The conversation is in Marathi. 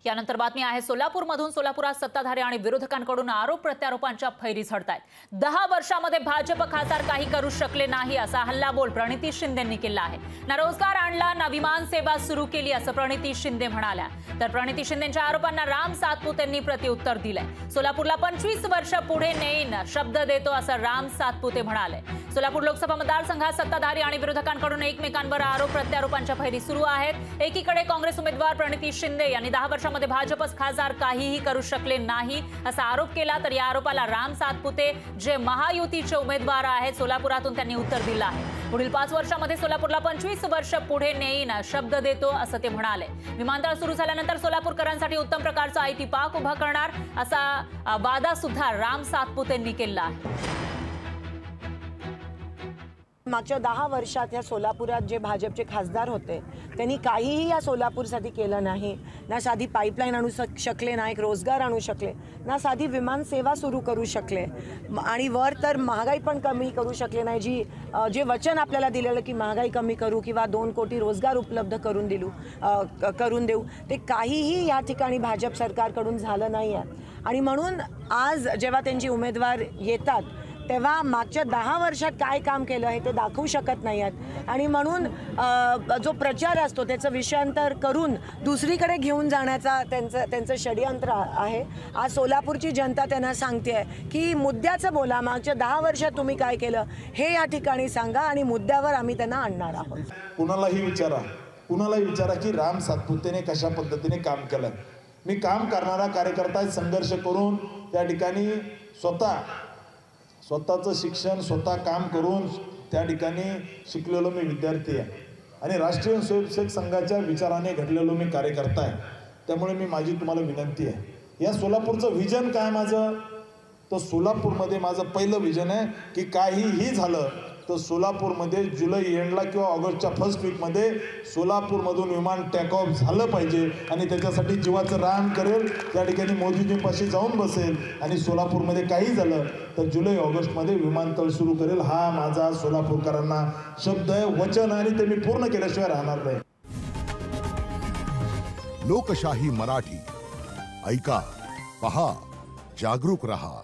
यानंतर बातमी आहे सोलापूरमधून। सोलापुरात सत्ताधारी आणि विरोधकांकडून आरोप प्रत्यारोपांच्या फैरी झडतायत। 10 वर्षांमध्ये भाजप खासदार काही करू शकले नाही असा हल्लाबोल प्रणिती शिंदेंनी केला आहे। ना रोजगार आणला ना विमान सेवा सुरू केली असं प्रणिती शिंदे म्हणाल्या। तर प्रणिती शिंदेंच्या आरोपांना राम सातपुतेंनी प्रत्युत्तर दिलंय। सोलापूरला 25 वर्ष पुढे नेईन शब्द देतो असं राम सातपुते म्हणाले। सोलापूर लोकसभा मतदारसंघात सत्ताधारी आणि विरोधकांकडून एकमेकांवर आरोप प्रत्यारोपांच्या फैरी सुरू आहेत। एकीकडे काँग्रेस उमेदवार प्रणिती शिंदे यांनी 10 वर्षांमध्ये भाजपच खासदार काहीही करू शकले नाही असा आरोप केला। तर या आरोपाला राम सातपुते जे महायुतीचे उमेदवार आहेत सोलापुरातून त्यांनी उत्तर दिलं आहे। पुढील 5 वर्षांमध्ये सोलापूरला 25 वर्ष पुढे नेईन शब्द देतो असं ते म्हणाले। विमानतळ सुरू झाल्यानंतर सोलापूरकरांसाठी उत्तम प्रकारचा आयटी पार्क उभा करणार असा वादा सुद्धा राम सातपुतेंनी केला आहे। मागच्या 10 वर्षात या सोलापुरात जे भाजपचे खासदार होते त्यांनी काहीही या सोलापूरसाठी केलं नाही। ना साधी पाईपलाईन आणू शकले, ना एक रोजगार आणू शकले, ना साधी विमान सेवा सुरू करू शकले आणि वर तर महागाई पण कमी करू शकले नाही। जे वचन आपल्याला दिलेलं की महागाई कमी करू किंवा 2 कोटी रोजगार उपलब्ध करून देऊ ते काहीही या ठिकाणी भाजप सरकारकडून झालं नाही आहे। आणि म्हणून आज जेव्हा त्यांचे उमेदवार येतात तेव्हा मागच्या 10 वर्षात काय काम केलं आहे ते दाखवू शकत नाही आहेत। आणि म्हणून जो प्रचार असतो त्याचं विषयांतर करून दुसरीकडे घेऊन जाण्याचा त्यांचं षडयंत्र आहे। आज सोलापूरची जनता त्यांना सांगते की मुद्द्याचं बोला, मागच्या 10 वर्षात तुम्ही काय केलं हे या ठिकाणी सांगा आणि मुद्द्यावर आम्ही त्यांना आणणार आहोत। कुणालाही विचारा की राम सातपुतेने कशा पद्धतीने काम केलं। मी काम करणारा कार्यकर्ता संघर्ष करून त्या ठिकाणी स्वतःचं शिक्षण स्वतः काम करून त्या ठिकाणी शिकलेलो मी विद्यार्थी आहे आणि राष्ट्रीय स्वयंसेवक संघाच्या विचाराने घडलेलो मी कार्यकर्ता आहे। त्यामुळे माझी तुम्हाला विनंती आहे, या सोलापूरचं विजन काय माझं, तर सोलापूरमध्ये माझं पहिलं विजन आहे की काहीही झालं तर सोलापूरमध्ये जुलै एंडला किंवा ऑगस्टच्या फर्स्ट वीकमध्ये सोलापूरमधून विमान टेक ऑफ झालं पाहिजे आणि त्याच्यासाठी जीवाचं रान करेल, त्या ठिकाणी मोदीजींपाशी जाऊन बसेल आणि सोलापूरमध्ये काही झालं तर जुलै ऑगस्टमध्ये विमानतळ सुरू करेल। हा माझा सोलापूरकरांना शब्द आहे, वचन आहे आणि ते मी पूर्ण केल्याशिवाय राहणार नाही। लोकशाही मराठी ऐका, पहा, जागरूक रहा।